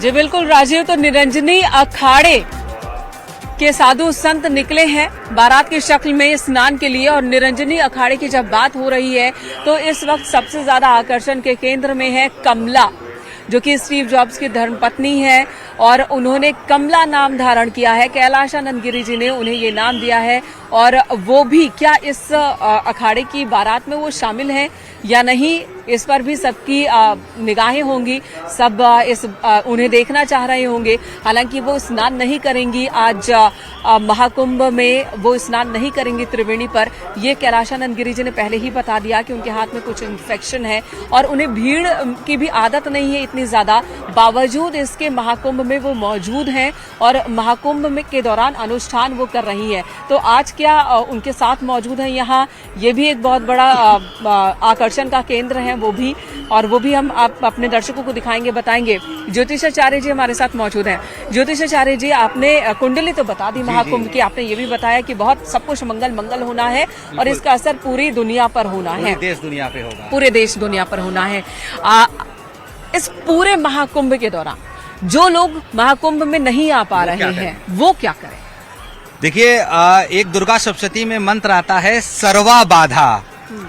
जी बिल्कुल राजीव, तो निरंजनी अखाड़े के साधु संत निकले हैं बारात की शक्ल में स्नान के लिए। और निरंजनी अखाड़े की जब बात हो रही है तो इस वक्त सबसे ज्यादा आकर्षण के केंद्र में है कमला, जो कि स्टीव जॉब्स की धर्मपत्नी है और उन्होंने कमला नाम धारण किया है। कैलाशानंद गिरी जी ने उन्हें ये नाम दिया है और वो भी क्या इस अखाड़े की बारात में वो शामिल हैं या नहीं, इस पर भी सबकी निगाहें होंगी। सब उन्हें देखना चाह रहे होंगे। हालांकि वो स्नान नहीं करेंगी आज महाकुंभ में, वो स्नान नहीं करेंगी त्रिवेणी पर। ये कैलाशानंद गिरी जी ने पहले ही बता दिया कि उनके हाथ में कुछ इन्फेक्शन है और उन्हें भीड़ की भी आदत नहीं है इतनी ज्यादा। बावजूद इसके महाकुंभ में वो मौजूद हैं और महाकुंभ में के दौरान अनुष्ठान वो कर रही हैं। तो आज क्या उनके साथ मौजूद हैं यहाँ, ये भी एक बहुत बड़ा आकर्षण का केंद्र है वो भी, और वो भी हम आप अपने दर्शकों को दिखाएंगे, बताएंगे। ज्योतिषाचार्य जी हमारे साथ मौजूद हैं। ज्योतिषाचार्य जी, आपने कुंडली तो बता दी महाकुंभ की, आपने ये भी बताया कि बहुत सब कुछ मंगल मंगल होना है और इसका असर पूरी दुनिया पर होना है, देश दुनिया पे होगा, पूरे देश दुनिया पर होना है। इस पूरे महाकुंभ के दौरान जो लोग महाकुंभ में नहीं आ पा रहे हैं वो क्या करें? देखिए, एक दुर्गा सप्तशती में मंत्र आता है, सर्वा बाधा,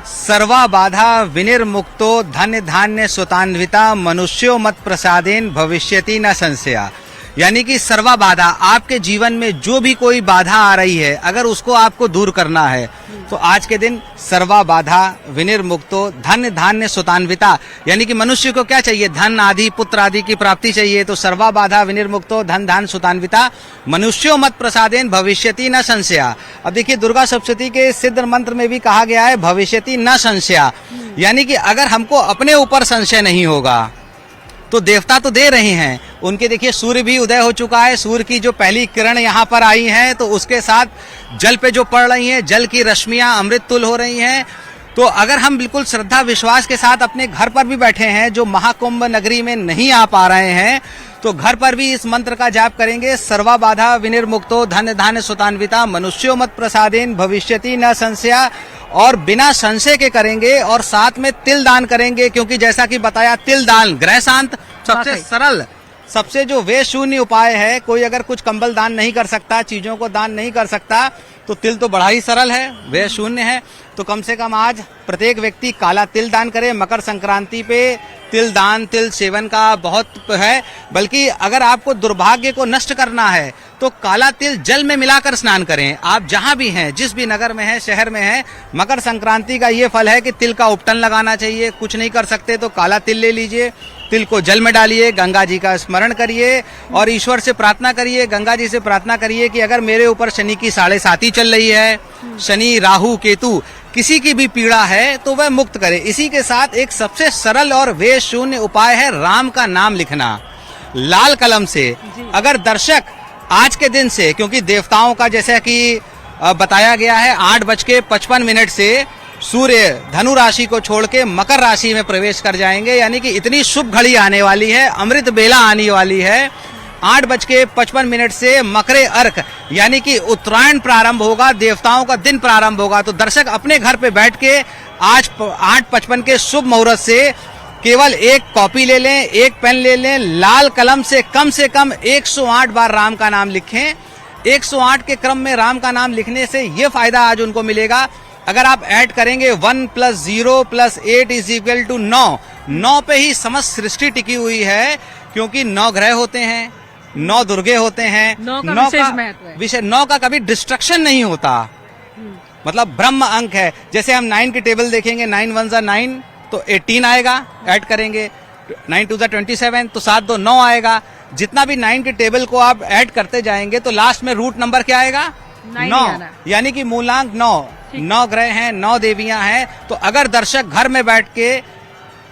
सर्वा बाधा विनिर्मुक्तो धन्य धान्य स्वतान्विता मनुष्यो मत प्रसादेन भविष्यति न संशया। यानी कि सर्वा बाधा, आपके जीवन में जो भी कोई बाधा आ रही है, अगर उसको आपको दूर करना है तो आज के दिन सर्वा बाधा विनिर्मुक्तो धन्य धान्य स्वतान्विता, यानी कि मनुष्य को क्या चाहिए, धन आदि पुत्र आदि की प्राप्ति चाहिए। तो सर्वा बाधा विनिर्मुक्तो धन धान्य स्वतान्विता मनुष्यो मत प्रसादेन भविष्यति न संशया। अब देखिए, दुर्गा सप्तशती के सिद्ध मंत्र में भी कहा गया है भविष्यति न संशया, यानी कि अगर हमको अपने ऊपर संशय नहीं होगा तो देवता तो दे रहे हैं। उनके देखिए सूर्य भी उदय हो चुका है, सूर्य की जो पहली किरण यहाँ पर आई है तो उसके साथ जल पे जो पड़ रही हैं, जल की रश्मियां अमृत तुल्य हो रही हैं। तो अगर हम बिल्कुल श्रद्धा विश्वास के साथ अपने घर पर भी बैठे हैं, जो महाकुंभ नगरी में नहीं आ पा रहे हैं, तो घर पर भी इस मंत्र का जाप करेंगे, सर्वा बाधा विनिर्मुक्तो धन्य धान्य स्वतान्विता मनुष्यो मत प्रसादेन भविष्यति न संशया, और बिना संशय के करेंगे। और साथ में तिल दान करेंगे, क्योंकि जैसा कि बताया, तिल दान ग्रह शांत, सबसे सरल, सबसे जो वे शून्य उपाय है। कोई अगर कुछ कंबल दान नहीं कर सकता, चीजों को दान नहीं कर सकता, तो तिल तो बड़ा ही सरल है, वे शून्य है। तो कम से कम आज प्रत्येक व्यक्ति काला तिल दान करे। मकर संक्रांति पे तिल दान, तिल सेवन का बहुत है। बल्कि अगर आपको दुर्भाग्य को नष्ट करना है तो काला तिल जल में मिलाकर स्नान करें। आप जहां भी हैं, जिस भी नगर में है, शहर में है, मकर संक्रांति का ये फल है कि तिल का उपटन लगाना चाहिए। कुछ नहीं कर सकते तो काला तिल ले लीजिए, तिल को जल में डालिए, गंगा जी का स्मरण करिए और ईश्वर से प्रार्थना करिए, गंगा जी से प्रार्थना करिए कि अगर मेरे ऊपर शनि की 7.5 चल रही है, शनि राहु केतु किसी की भी पीड़ा है तो वह मुक्त करे। इसी के साथ एक सबसे सरल और वे शून्य उपाय है राम का नाम लिखना लाल कलम से। अगर दर्शक आज के दिन से, क्योंकि देवताओं का जैसा कि बताया गया है 8:55 से सूर्य धनु राशि को छोड़ के मकर राशि में प्रवेश कर जाएंगे, यानी कि इतनी शुभ घड़ी आने वाली है, अमृत बेला आने वाली है। 8:55 से मकरे अर्क यानी कि उत्तरायण प्रारंभ होगा, देवताओं का दिन प्रारंभ होगा। तो दर्शक अपने घर पे बैठ के आज 8:55 के शुभ मुहूर्त से केवल एक कॉपी ले लें, एक पेन ले लें, लाल कलम से कम 108 बार राम का नाम लिखें। 108 के क्रम में राम का नाम लिखने से ये फायदा आज उनको मिलेगा। अगर आप ऐड करेंगे 1 + 0 + 8 = 9, 9 पे ही समस्त सृष्टि टिकी हुई है, क्योंकि 9 ग्रह होते हैं, 9 दुर्गे होते हैं, 9 का विषय, 9 का कभी डिस्ट्रक्शन नहीं होता, मतलब ब्रह्म अंक है। जैसे हम 9 की टेबल देखेंगे, 9 × 1 = 9 तो 18 आएगा, ऐड करेंगे 9 × 2 = 27 तो 7 × 2 = 9 आएगा। जितना भी 9 की टेबल को आप ऐड करते जाएंगे तो लास्ट में रूट नंबर क्या आएगा, 9, यानी कि मूलांक 9। 9 ग्रह हैं, 9 देवियां हैं। तो अगर दर्शक घर में बैठ के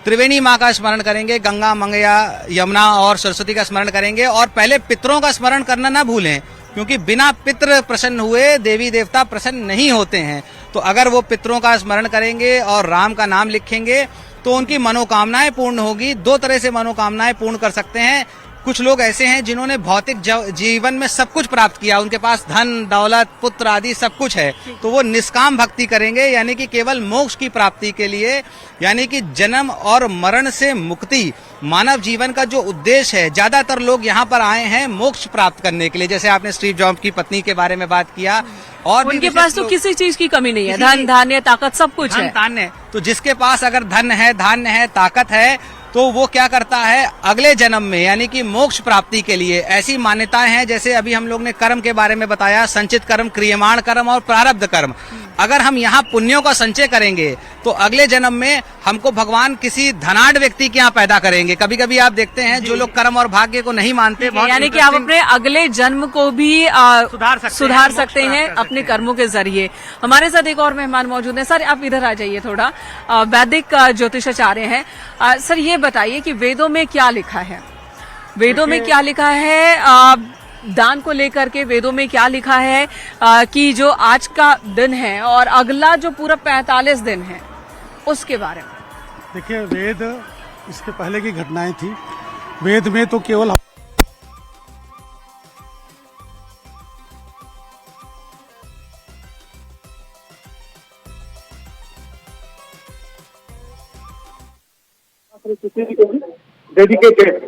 त्रिवेणी माँ का स्मरण करेंगे, गंगा मंगया यमुना और सरस्वती का स्मरण करेंगे, और पहले पितरों का स्मरण करना ना भूलें, क्योंकि बिना पितृ प्रसन्न हुए देवी देवता प्रसन्न नहीं होते हैं। तो अगर वो पितरों का स्मरण करेंगे और राम का नाम लिखेंगे तो उनकी मनोकामनाएं पूर्ण होगी। 2 तरह से मनोकामनाएं पूर्ण कर सकते हैं। कुछ लोग ऐसे हैं जिन्होंने भौतिक जीवन में सब कुछ प्राप्त किया, उनके पास धन दौलत पुत्र आदि सब कुछ है, तो वो निष्काम भक्ति करेंगे, यानी कि केवल मोक्ष की प्राप्ति के लिए, यानी कि जन्म और मरण से मुक्ति मानव जीवन का जो उद्देश्य है। ज्यादातर लोग यहाँ पर आए हैं मोक्ष प्राप्त करने के लिए, जैसे आपने स्टीव जॉब्स की पत्नी के बारे में बात किया, और उनके पास तो किसी चीज की कमी नहीं है, धन धान्य ताकत सब कुछ है। धान्य तो जिसके पास अगर धन है, धान्य है, ताकत है, तो वो क्या करता है, अगले जन्म में यानी कि मोक्ष प्राप्ति के लिए, ऐसी मान्यताएं हैं जैसे अभी हम लोग ने कर्म के बारे में बताया, संचित कर्म, क्रियमाण कर्म और प्रारब्ध कर्म। अगर हम यहाँ पुण्यों का संचय करेंगे तो अगले जन्म में हमको भगवान किसी धनाढ़ व्यक्ति के यहाँ पैदा करेंगे। कभी कभी आप देखते हैं जो लोग कर्म और भाग्य को नहीं मानते, यानी कि आप अपने अगले जन्म को भी सुधार सकते हैं अपने कर्मों के जरिए। हमारे साथ एक और मेहमान मौजूद हैं। सर आप इधर आ जाइए थोड़ा, वैदिक ज्योतिषाचार्य हैं। सर ये बताइए कि वेदों में क्या लिखा है, वेदों में क्या लिखा है दान को लेकर के, वेदों में क्या लिखा है कि जो आज का दिन है और अगला जो पूरा 45 दिन है उसके बारे में? देखिए, वेद इसके पहले की घटनाएं थी। वेद में तो केवल डेडिकेटेड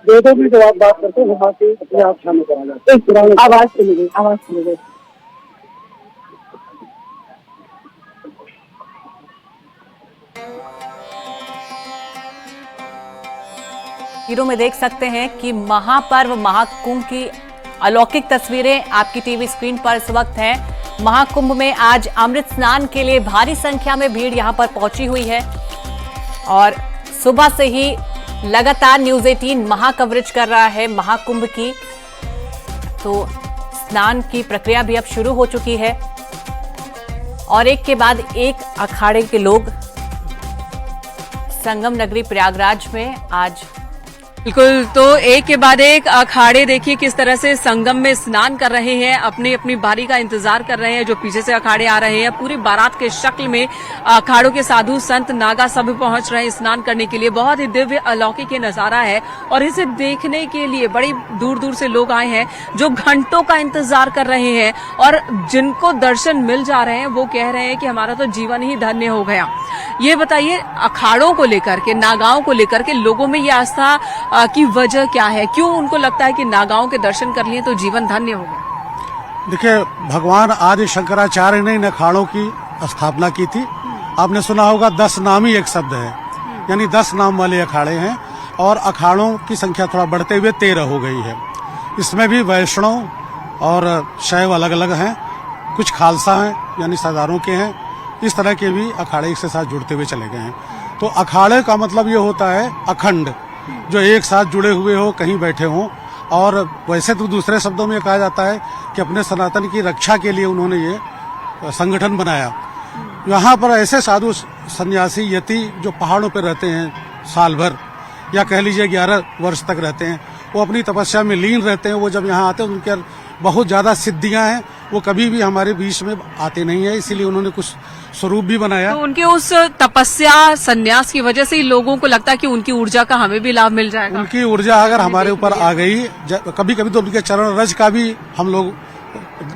वेदों में जब आप बात करते हैं वहाँ से अपने आप शामिल करा जाता है। आवाज चली गई, आवाज चली गई। हीरो में देख सकते हैं कि महापर्व महाकुंभ की अलौकिक तस्वीरें आपकी टीवी स्क्रीन पर इस वक्त हैं। महाकुंभ में आज अमृत स्नान के लिए भारी संख्या में भीड़ यहां पर पहुंची हुई है और सुबह से ही लगातार न्यूज 18 महा कवरेज कर रहा है महाकुंभ की। तो स्नान की प्रक्रिया भी अब शुरू हो चुकी है और एक के बाद एक अखाड़े के लोग संगम नगरी प्रयागराज में आज बिल्कुल, तो एक के बाद एक अखाड़े देखिए किस तरह से संगम में स्नान कर रहे हैं, अपनी अपनी बारी का इंतजार कर रहे हैं। जो पीछे से अखाड़े आ रहे हैं पूरी बारात के शक्ल में अखाड़ों के साधु संत नागा सभी पहुंच रहे हैं स्नान करने के लिए। बहुत ही दिव्य अलौकिक ये नजारा है और इसे देखने के लिए बड़ी दूर दूर से लोग आए हैं जो घंटों का इंतजार कर रहे हैं और जिनको दर्शन मिल जा रहे हैं वो कह रहे हैं कि हमारा तो जीवन ही धन्य हो गया। ये बताइए, अखाड़ों को लेकर के, नागाओं को लेकर के लोगों में ये आस्था की वजह क्या है? क्यों उनको लगता है कि नागाओं के दर्शन कर लिए तो जीवन धन्य हो गया? देखिए, भगवान आदि शंकराचार्य ने इन अखाड़ों की स्थापना की थी। आपने सुना होगा 10 नाम ही एक शब्द है, यानी 10 नाम वाले अखाड़े हैं और अखाड़ों की संख्या थोड़ा बढ़ते हुए 13 हो गई है। इसमें भी वैष्णव और शैव अलग अलग हैं, कुछ खालसा हैं यानी सरदारों के हैं, इस तरह के भी अखाड़े एक से साथ जुड़ते हुए चले गए हैं। तो अखाड़े का मतलब ये होता है अखंड, जो एक साथ जुड़े हुए हो, कहीं बैठे हों। और वैसे तो दूसरे शब्दों में कहा जाता है कि अपने सनातन की रक्षा के लिए उन्होंने ये संगठन बनाया। यहाँ पर ऐसे साधु सन्यासी यति जो पहाड़ों पर रहते हैं साल भर या कह लीजिए 11 वर्ष तक रहते हैं, वो अपनी तपस्या में लीन रहते हैं। वो जब यहाँ आते हैं उनके बहुत ज्यादा सिद्धियां हैं, वो कभी भी हमारे बीच में आते नहीं है, इसीलिए उन्होंने कुछ स्वरूप भी बनाया। तो उनके उस तपस्या संन्यास की वजह से ही लोगों को लगता है कि उनकी ऊर्जा का हमें भी लाभ मिल जाएगा। उनकी ऊर्जा अगर हमारे ऊपर आ गई, कभी कभी तो उनके चरण रज का भी हम लोग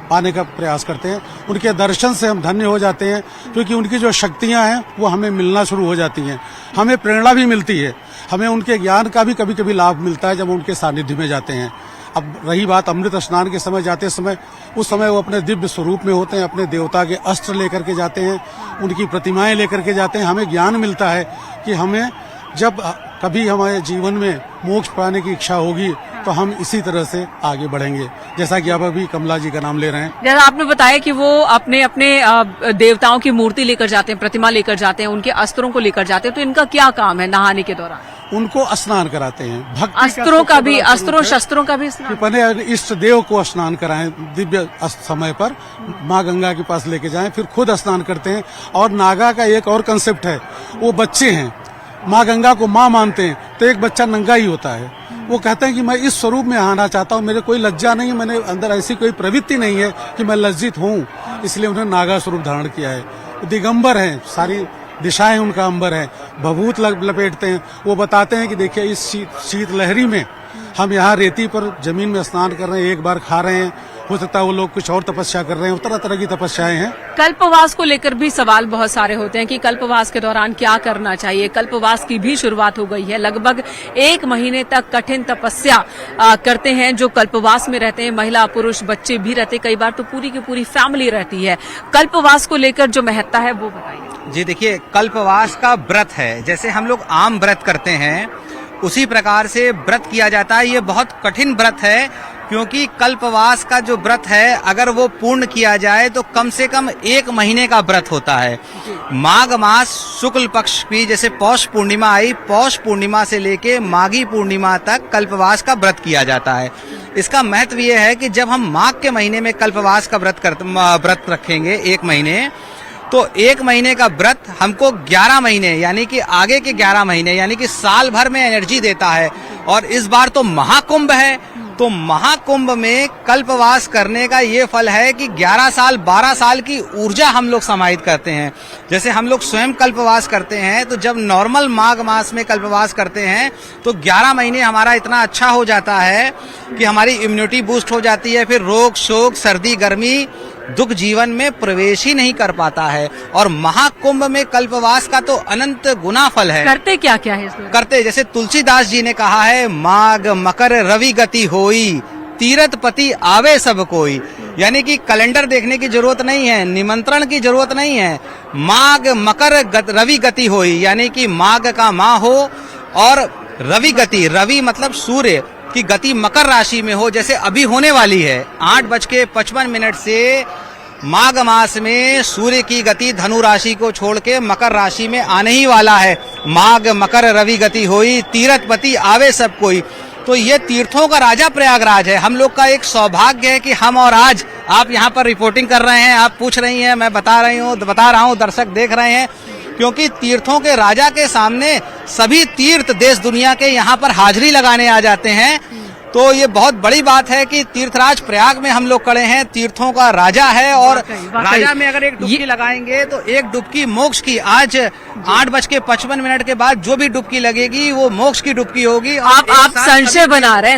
पाने का प्रयास करते हैं। उनके दर्शन से हम धन्य हो जाते हैं, क्योंकि उनकी जो शक्तियां हैं वो हमें मिलना शुरू हो जाती हैं। हमें प्रेरणा भी मिलती है, हमें उनके ज्ञान का भी कभी कभी लाभ मिलता है जब उनके सानिध्य में जाते हैं। अब रही बात अमृत स्नान के समय जाते समय, उस समय वो अपने दिव्य स्वरूप में होते हैं, अपने देवता के अस्त्र लेकर के जाते हैं, उनकी प्रतिमाएं लेकर के जाते हैं। हमें ज्ञान मिलता है कि हमें जब कभी हमारे जीवन में मोक्ष पाने की इच्छा होगी तो हम इसी तरह से आगे बढ़ेंगे। जैसा कि आप अभी कमला जी का नाम ले रहे हैं, जैसा आपने बताया कि वो अपने अपने देवताओं की मूर्ति लेकर जाते हैं, प्रतिमा लेकर जाते हैं, उनके अस्त्रों को लेकर जाते हैं, तो इनका क्या काम है नहाने के दौरान? उनको स्नान कराते हैं। भक्ति अस्त्रों का भी, अस्त्रों शस्त्रों का भी स्नान। पहले इष्ट देव को स्नान कराएं, दिव्य समय पर माँ गंगा के पास लेके जाएं, फिर खुद स्नान करते हैं। और नागा का एक और कंसेप्ट है, वो बच्चे हैं, माँ गंगा को माँ मानते हैं, तो एक बच्चा नंगा ही होता है। वो कहते हैं कि मैं इस स्वरूप में आना चाहता हूँ, मेरे कोई लज्जा नहीं है, मैंने अंदर ऐसी कोई प्रवृत्ति नहीं है कि मैं लज्जित हूँ, इसलिए उन्होंने नागा स्वरूप धारण किया है। दिगंबर हैं, सारी दिशाएं उनका अंबर है, भभूत लपेटते हैं। वो बताते हैं कि देखिए इस शीत लहरी में हम यहाँ रेती पर जमीन में स्नान कर रहे हैं, एक बार खा रहे हैं, हो सकता है वो लोग कुछ और तपस्या कर रहे हैं, तरह तरह की तपस्याएं हैं। कल्पवास को लेकर भी सवाल बहुत सारे होते हैं कि कल्पवास के दौरान क्या करना चाहिए। कल्पवास की भी शुरुआत हो गई है, लगभग 1 महीने तक कठिन तपस्या करते हैं जो कल्पवास में रहते हैं। महिला पुरुष बच्चे भी रहते, कई बार तो पूरी की पूरी फैमिली रहती है। कल्पवास को लेकर जो महत्ता है वो बताइए। जी देखिए, कल्पवास का व्रत है, जैसे हम लोग आम व्रत करते हैं उसी प्रकार से व्रत किया जाता है। ये बहुत कठिन व्रत है, क्योंकि कल्पवास का जो व्रत है अगर वो पूर्ण किया जाए तो कम से कम 1 महीने का व्रत होता है। माघ मास शुक्ल पक्ष की, जैसे पौष पूर्णिमा आई, पौष पूर्णिमा से लेके माघी पूर्णिमा तक कल्पवास का व्रत किया जाता है। इसका महत्व ये है कि जब हम माघ के महीने में कल्पवास का व्रत रखेंगे 1 महीने, तो 1 महीने का व्रत हमको 11 महीने यानी कि आगे के 11 महीने यानी कि साल भर में एनर्जी देता है। और इस बार तो महाकुंभ है, तो महाकुंभ में कल्पवास करने का ये फल है कि 11 साल 12 साल की ऊर्जा हम लोग समाहित करते हैं। जैसे हम लोग स्वयं कल्पवास करते हैं, तो जब नॉर्मल माघ मास में कल्पवास करते हैं तो 11 महीने हमारा इतना अच्छा हो जाता है कि हमारी इम्यूनिटी बूस्ट हो जाती है, फिर रोग शोक सर्दी गर्मी दुख जीवन में प्रवेश ही नहीं कर पाता है। और महाकुंभ में कल्पवास का तो अनंत गुना फल है। करते क्या क्या है इसमें? करते जैसे तुलसीदास जी ने कहा है, माघ मकर रवि गति होई, तीरथ पति आवे सब कोई। यानी कि कैलेंडर देखने की जरूरत नहीं है, निमंत्रण की जरूरत नहीं है। माघ मकर रवि गति होई, यानी कि माघ का माह हो और रवि गति, रवि मतलब सूर्य की गति मकर राशि में हो, जैसे अभी होने वाली है। 8:55 से माघ मास में सूर्य की गति धनु राशि को छोड़ के मकर राशि में आने ही वाला है। माघ मकर रवि गति होई, तीर्थपति आवे सब कोई। तो ये तीर्थों का राजा प्रयागराज है। हम लोग का एक सौभाग्य है कि हम और आज आप यहाँ पर रिपोर्टिंग कर रहे हैं, आप पूछ रही हैं, मैं बता रहा हूँ, दर्शक देख रहे हैं, क्योंकि तीर्थों के राजा के सामने सभी तीर्थ देश दुनिया के यहाँ पर हाजिरी लगाने आ जाते हैं। तो ये बहुत बड़ी बात है कि तीर्थराज प्रयाग में हम लोग खड़े हैं, तीर्थों का राजा है। और राजा में अगर एक डुबकी लगाएंगे तो एक डुबकी मोक्ष की, आज 8:55 के बाद जो भी डुबकी लगेगी वो मोक्ष की डुबकी होगी। आप संशय बना रहे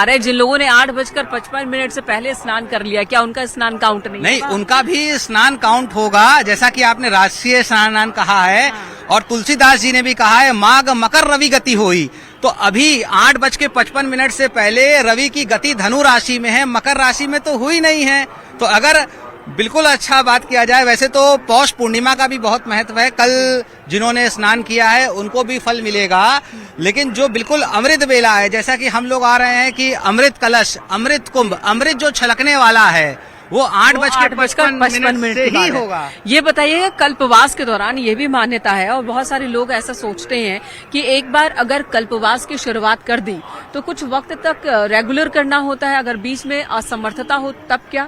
हैं जिन लोगों ने 8:55 से पहले स्नान कर लिया, क्या उनका स्नान काउंट नहीं? उनका भी स्नान काउंट होगा, जैसा कि आपने राष्ट्रीय स्नान कहा है। और तुलसीदास जी ने भी कहा है, माघ मकर रवि गति होई। तो अभी 8:55 से पहले रवि की गति धनु राशि में है, मकर राशि में तो हुई नहीं है। तो अगर बिल्कुल अच्छा बात किया जाए, वैसे तो पौष पूर्णिमा का भी बहुत महत्व है। कल जिन्होंने स्नान किया है उनको भी फल मिलेगा, लेकिन जो बिल्कुल अमृत बेला है, जैसा कि हम लोग आ रहे हैं कि अमृत कलश, अमृत कुंभ, अमृत जो छलकने वाला है वो 8:55 से ही होगा। ये बताइएगा, कल्पवास के दौरान ये भी मान्यता है और बहुत सारे लोग ऐसा सोचते हैं कि एक बार अगर कल्पवास की शुरुआत कर दी तो कुछ वक्त तक रेगुलर करना होता है, अगर बीच में असमर्थता हो तब क्या?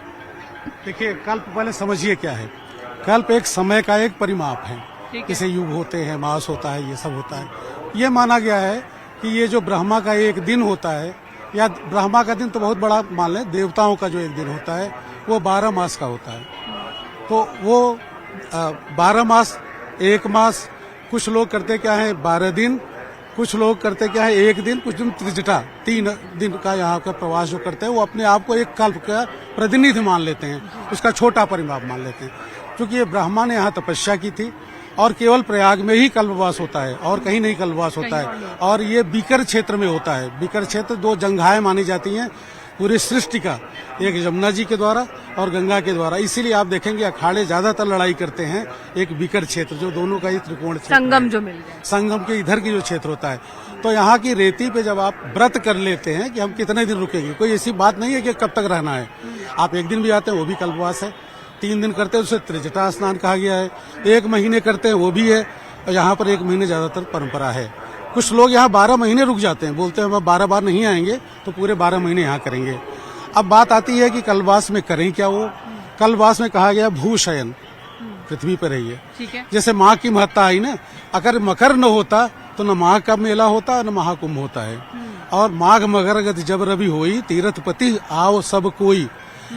देखिए, कल्प पहले समझिए क्या है। कल्प एक समय का एक परिमाप है। जैसे युग होते हैं, मास होता है, ये सब होता है। ये माना गया है कि ये जो ब्रह्मा का एक दिन होता है, या ब्रह्मा का दिन तो बहुत बड़ा मान लें, देवताओं का जो एक दिन होता है वो 12 मास का होता है। तो वो 12 मास, 1 मास, कुछ लोग करते क्या है 12 दिन, कुछ लोग करते क्या है 1 दिन, कुछ दिन त्रिजटा 3 दिन का यहाँ का प्रवास जो करते हैं वो अपने आप को एक कल्प का प्रतिनिधि मान लेते हैं, उसका छोटा परिमाप मान लेते हैं। क्योंकि ये ब्रह्मा ने यहाँ तपस्या की थी और केवल प्रयाग में ही कल्पवास होता है और कहीं नहीं कल्पवास होता है। और ये बीकर क्षेत्र में होता है। बीकर क्षेत्र 2 जंघाएं मानी जाती हैं पूरी सृष्टि का, एक यमुना जी के द्वारा और गंगा के द्वारा। इसीलिए आप देखेंगे अखाड़े ज्यादातर लड़ाई करते हैं एक बीकर क्षेत्र, जो दोनों का ही त्रिकोण क्षेत्र, संगम जो मिल जाए, संगम के इधर की जो क्षेत्र होता है। तो यहाँ की रेती पे जब आप व्रत कर लेते हैं कि हम कितने दिन रुकेंगे, कोई ऐसी बात नहीं है कि कब तक रहना है। आप 1 दिन भी आते हैं वो भी कल्पवास है, 3 दिन करते हैं उसे त्रिजटा स्नान कहा गया है, 1 महीने करते हैं वो भी है। और यहाँ पर 1 महीने ज्यादातर परंपरा है। कुछ लोग यहाँ 12 महीने रुक जाते हैं, बोलते हैं हम 12 बार नहीं आएंगे तो पूरे 12 महीने यहाँ करेंगे। अब बात आती है कि कल्पवास में करें क्या। वो कल्पवास में कहा गया भूशयन, पृथ्वी पर रहिए। ठीक है। जैसे माघ की महत्ता आई ना, अगर मकर न होता तो न माघ का मेला होता न महाकुंभ होता है। और माघ मकर गति जब रवि होई, तीर्थपति आओ सब कोई,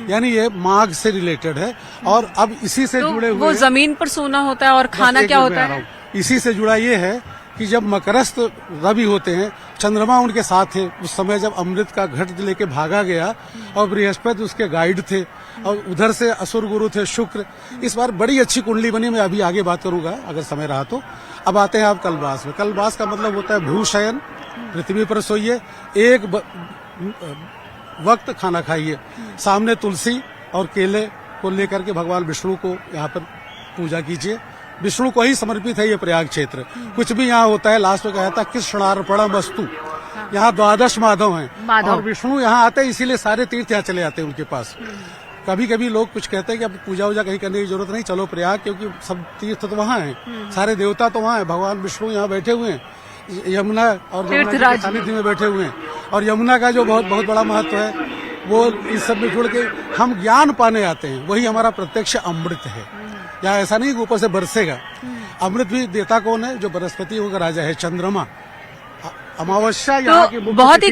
यानी ये माघ से रिलेटेड है। और अब इसी से तो जुड़े हुए वो जमीन पर सोना होता है और खाना क्या होता है? इसी से जुड़ा ये है कि जब मकरस्थ रवि होते हैं, चंद्रमा उनके साथ थे, उस समय जब अमृत का घट लेके भागा गया और बृहस्पति उसके गाइड थे और उधर से असुर गुरु थे शुक्र। इस बार बड़ी अच्छी कुंडली बनी, मैं अभी आगे बात करूंगा अगर समय रहा तो। अब आते हैं आप कल्पवास में। कल्पवास का मतलब होता है भूशयन, पृथ्वी पर सोइए, एक वक्त खाना खाइए, सामने तुलसी और केले को लेकर के भगवान विष्णु को यहाँ पर पूजा कीजिए। विष्णु को ही समर्पित है ये प्रयाग क्षेत्र। कुछ भी यहाँ होता है लास्ट में कहता है कृष्णार्पणम वस्तु। यहाँ 12 माधव हैं और विष्णु यहाँ आते हैं, इसीलिए सारे तीर्थ यहाँ चले आते हैं उनके पास। कभी कभी लोग कुछ कहते हैं कि अब पूजा वूजा कहीं करने की जरूरत नहीं, चलो प्रयाग, क्योंकि सब तीर्थ तो वहाँ हैं, सारे देवता तो वहाँ हैं, भगवान विष्णु यहाँ बैठे हुए हैं, यमुना और यमुना के सानिध्य में बैठे हुए हैं। और यमुना का जो बहुत बहुत बड़ा महत्व है वो इस सब में जुड़ के हम ज्ञान पाने आते हैं, वही हमारा प्रत्यक्ष अमृत है। यहाँ ऐसा नहीं कि ऊपर से बरसेगा, अमृत भी देता कौन है? जो बृहस्पति होगा राजा है, चंद्रमा। अमावस्या यहाँ की तो बहुत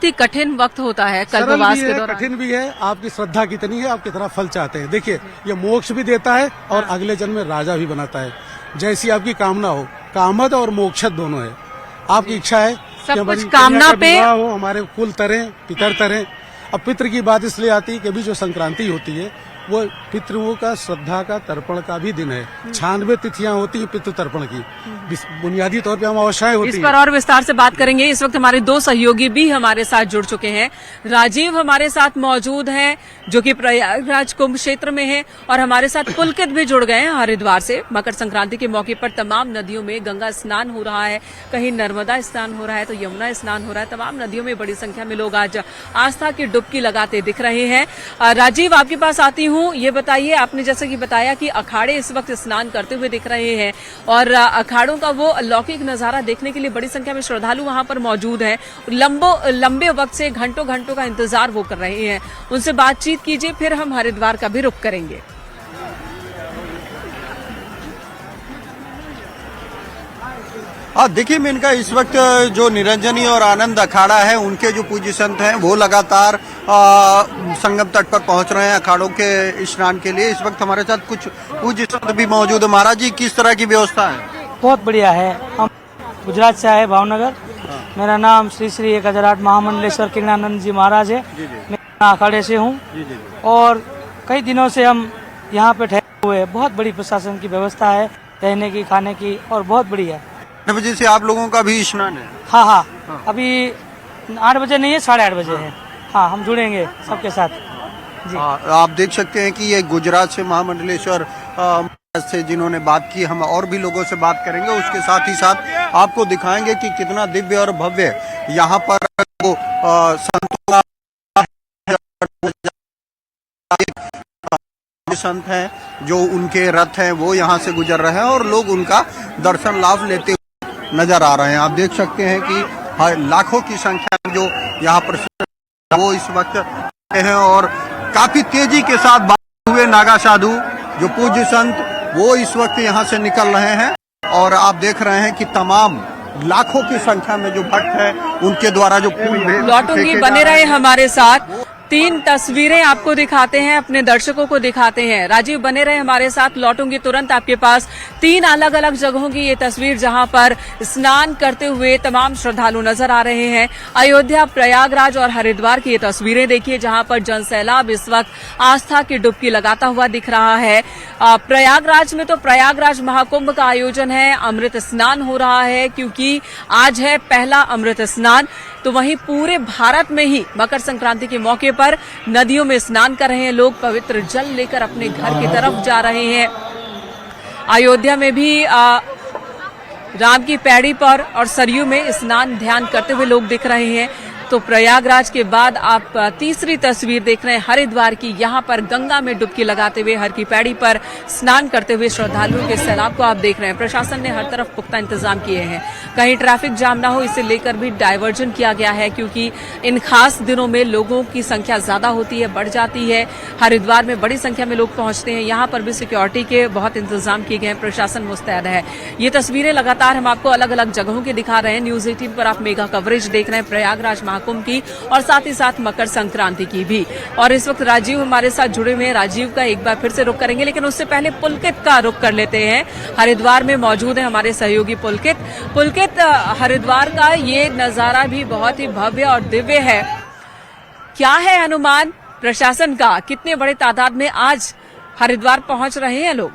ही कठिन वक्त होता है कल्पवास के दौरान। कठिन भी है, आपकी श्रद्धा कितनी है, आप कितना फल चाहते हैं। देखिए ये मोक्ष भी देता है और अगले जन्म में राजा भी बनाता है, जैसी आपकी कामना हो। कामद और मोक्षद दोनों है। आपकी इच्छा है सब कुछ कामना पे हो, हमारे कुल तरें, पितर तरें। अब पितृ की बात इसलिए आती है कि अभी जो संक्रांति होती है वो पितृओं का श्रद्धा का तर्पण का भी दिन है। 96 तिथियां होती हैं पितृ तर्पण की, बुनियादी तौर पे अमावस्याएं होती हैं। इस पर और विस्तार से बात करेंगे। इस वक्त हमारे 2 सहयोगी भी हमारे साथ जुड़ चुके हैं। राजीव हमारे साथ मौजूद हैं जो कि प्रयागराज कुंभ क्षेत्र में है, और हमारे साथ पुलकित भी जुड़ गए हैं हरिद्वार से। मकर संक्रांति के मौके पर तमाम नदियों में गंगा स्नान हो रहा है, कहीं नर्मदा स्नान हो रहा है तो यमुना स्नान हो रहा है। तमाम नदियों में बड़ी संख्या में लोग आज आस्था की डुबकी लगाते दिख रहे हैं। राजीव, आपके पास आती हूँ, ये बताइए, आपने जैसे कि बताया कि अखाड़े इस वक्त स्नान करते हुए दिख रहे हैं और अखाड़ों का वो अलौकिक नजारा देखने के लिए बड़ी संख्या में श्रद्धालु वहां पर मौजूद हैं। लंबे वक्त से घंटों का इंतजार वो कर रहे हैं। उनसे बातचीत कीजिए, फिर हम हरिद्वार का भी रुख करेंगे। हाँ, देखिए मेनका, इस वक्त जो निरंजनी और आनंद अखाड़ा है उनके जो पूज्य संत हैं वो लगातार संगम तट पर पहुंच रहे हैं अखाड़ों के स्नान के लिए। इस वक्त हमारे साथ कुछ पूज्य संत भी मौजूद है। महाराज जी, किस तरह की व्यवस्था है? बहुत बढ़िया है। हम गुजरात से आए, भावनगर। मेरा नाम श्री श्री 1008 महामंडलेश्वर किरणानंद जी महाराज है। मैं अखाड़े से हूँ और कई दिनों से हम यहाँ पे ठहरे हुए हैं। बहुत बड़ी प्रशासन की व्यवस्था है रहने की, खाने की, और बहुत बढ़िया। 8 बजे से आप लोगों का भी स्नान है? हाँ, अभी 8 बजे नहीं है, 8:30 बजे है। हाँ, हम जुड़ेंगे सबके साथ जी। आप देख सकते हैं कि ये गुजरात से महामंडलेश्वर से जिन्होंने बात की, हम और भी लोगों से बात करेंगे। उसके साथ ही साथ आपको दिखाएंगे कि कितना दिव्य और भव्य यहाँ पर वो संतों संत हैं जो उनके रथ हैं वो यहाँ से गुजर रहे हैं और लोग उनका दर्शन लाभ लेते हुए नजर आ रहे हैं। आप देख सकते हैं कि लाखों की संख्या में जो यहाँ पर वो इस वक्त हैं और काफी तेजी के साथ बात हुए नागा साधु जो पूज्य संत वो इस वक्त यहाँ से निकल रहे हैं और आप देख रहे हैं कि तमाम लाखों की संख्या में जो भक्त है उनके द्वारा जो फूल लौटूंगी, बने रहे हमारे साथ। 3 तस्वीरें आपको दिखाते हैं, अपने दर्शकों को दिखाते हैं। राजीव, बने रहे हमारे साथ, लौटूंगी तुरंत आपके पास। 3 अलग अलग जगहों की ये तस्वीर जहां पर स्नान करते हुए तमाम श्रद्धालु नजर आ रहे हैं। अयोध्या, प्रयागराज और हरिद्वार की ये तस्वीरें देखिए जहां पर जनसैलाब इस वक्त आस्था की डुबकी लगाता हुआ दिख रहा है। प्रयागराज में तो प्रयागराज महाकुंभ का आयोजन है, अमृत स्नान हो रहा है क्योंकि आज है पहला अमृत स्नान। तो वहीं पूरे भारत में ही मकर संक्रांति के मौके पर नदियों में स्नान कर रहे हैं लोग, पवित्र जल लेकर अपने घर की तरफ जा रहे हैं। अयोध्या में भी राम की पैड़ी पर और सरयू में स्नान ध्यान करते हुए लोग दिख रहे हैं। तो प्रयागराज के बाद आप तीसरी तस्वीर देख रहे हैं हरिद्वार की। यहाँ पर गंगा में डुबकी लगाते हुए हर की पैड़ी पर स्नान करते हुए श्रद्धालुओं के सैलाब को आप देख रहे हैं। प्रशासन ने हर तरफ पुख्ता इंतजाम किए हैं, कहीं ट्रैफिक जाम ना हो इसे लेकर भी डायवर्जन किया गया है क्योंकि इन खास दिनों में लोगों की संख्या ज्यादा होती है, बढ़ जाती है। हरिद्वार में बड़ी संख्या में लोग पहुंचते हैं। यहाँ पर भी सिक्योरिटी के बहुत इंतजाम किए गए हैं, प्रशासन मुस्तैद है। ये तस्वीरें लगातार हम आपको अलग अलग जगहों की दिखा रहे हैं। न्यूज 18 पर आप मेगा कवरेज देख रहे हैं प्रयागराज महाकुंभ की और साथ ही साथ मकर संक्रांति की भी। और इस वक्त राजीव हमारे साथ जुड़े हुए हैं। राजीव का एक बार फिर से रुख करेंगे, लेकिन उससे पहले पुलकित का रुख कर लेते हैं। हरिद्वार में मौजूद है हमारे सहयोगी पुलकित। पुलकित, हरिद्वार का ये नजारा भी बहुत ही भव्य और दिव्य है। क्या है अनुमान प्रशासन का, कितने बड़े तादाद में आज हरिद्वार पहुंच रहे हैं लोग?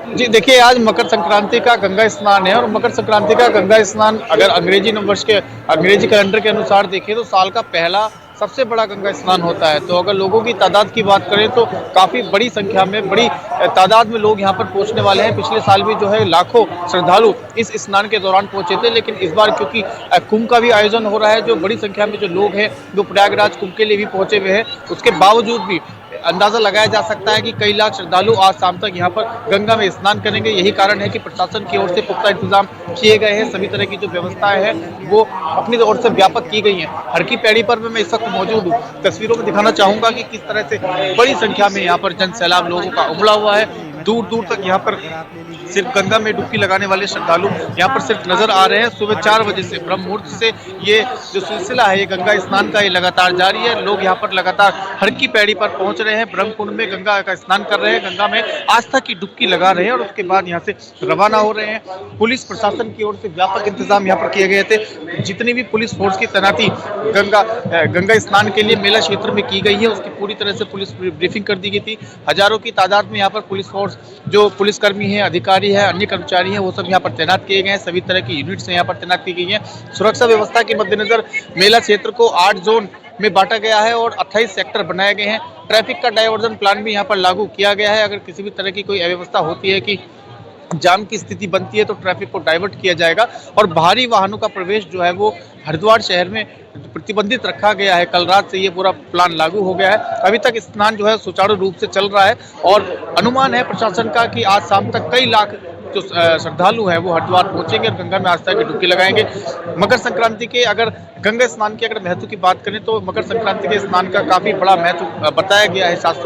जी देखिए, आज मकर संक्रांति का गंगा स्नान है और मकर संक्रांति का गंगा स्नान अगर अंग्रेजी नववर्ष के अंग्रेजी कैलेंडर के अनुसार देखें तो साल का पहला सबसे बड़ा गंगा स्नान होता है। तो अगर लोगों की तादाद की बात करें तो काफी बड़ी संख्या में, बड़ी तादाद में लोग यहाँ पर पहुंचने वाले हैं। पिछले साल भी जो है लाखों श्रद्धालु इस स्नान के दौरान पहुंचे थे, लेकिन इस बार क्योंकि कुंभ का भी आयोजन हो रहा है, जो बड़ी संख्या में जो लोग हैं जो प्रयागराज कुंभ के लिए भी पहुंचे हुए हैं, उसके बावजूद भी अंदाजा लगाया जा सकता है कि कई लाख श्रद्धालु आज शाम तक यहाँ पर गंगा में स्नान करेंगे। यही कारण है कि प्रशासन की ओर से पुख्ता इंतजाम किए गए हैं। सभी तरह की जो व्यवस्थाएं हैं वो अपनी ओर से व्यापक की गई हैं। हर की पैड़ी पर मैं इस वक्त मौजूद हूँ। तस्वीरों में दिखाना चाहूंगा कि किस तरह से बड़ी संख्या में यहाँ पर जन सैलाब लोगों का उमड़ा हुआ है। दूर दूर तक यहाँ पर सिर्फ गंगा में डुबकी लगाने वाले श्रद्धालु यहाँ पर सिर्फ नजर आ रहे हैं। सुबह 4 बजे से, ब्रह्म मुहूर्त से ये जो सिलसिला है ये गंगा स्नान का, ये लगातार जारी है। लोग यहाँ पर लगातार हर की पैड़ी पर पहुंच रहे हैं, ब्रह्म कुंड में गंगा का स्नान कर रहे हैं, गंगा में आस्था की डुबकी लगा रहे हैं और उसके बाद यहाँ से रवाना हो रहे हैं। पुलिस प्रशासन की ओर से व्यापक इंतजाम यहाँ पर किए गए थे। जितनी भी पुलिस फोर्स की तैनाती गंगा स्नान के लिए मेला क्षेत्र में की गई है, उसकी पूरी तरह से पुलिस ब्रीफिंग कर दी गई थी। हजारों की तादाद में यहाँ पर पुलिस फोर्स, जो पुलिसकर्मी हैं, अधिकारी हैं, अन्य कर्मचारी हैं, वो सब यहाँ पर तैनात किए गए हैं। सभी तरह की यूनिट्स यहाँ पर तैनात की गई हैं। सुरक्षा व्यवस्था के मद्देनजर मेला क्षेत्र को 8 जोन में बांटा गया है और 28 सेक्टर बनाए गए हैं। ट्रैफिक का डायवर्जन प्लान भी यहाँ पर लागू किया गया है। अगर किसी भी तरह की कोई अव्यवस्था होती है कि जाम की स्थिति बनती है तो ट्रैफिक को डाइवर्ट किया जाएगा और बाहरी वाहनों का प्रवेश जो है वो हरिद्वार शहर में प्रतिबंधित रखा गया है। कल रात से ये पूरा प्लान लागू हो गया है। अभी तक स्नान जो है सुचारू रूप से चल रहा है और अनुमान है प्रशासन का कि आज शाम तक कई लाख जो श्रद्धालु हैं वो हरिद्वार पहुंचेंगे और गंगा में आस्था की डुबकी लगाएंगे। मकर संक्रांति के, अगर गंगा स्नान के अगर महत्व की बात करें तो मकर संक्रांति के स्नान का काफी बड़ा महत्व बताया गया है शास्त्रों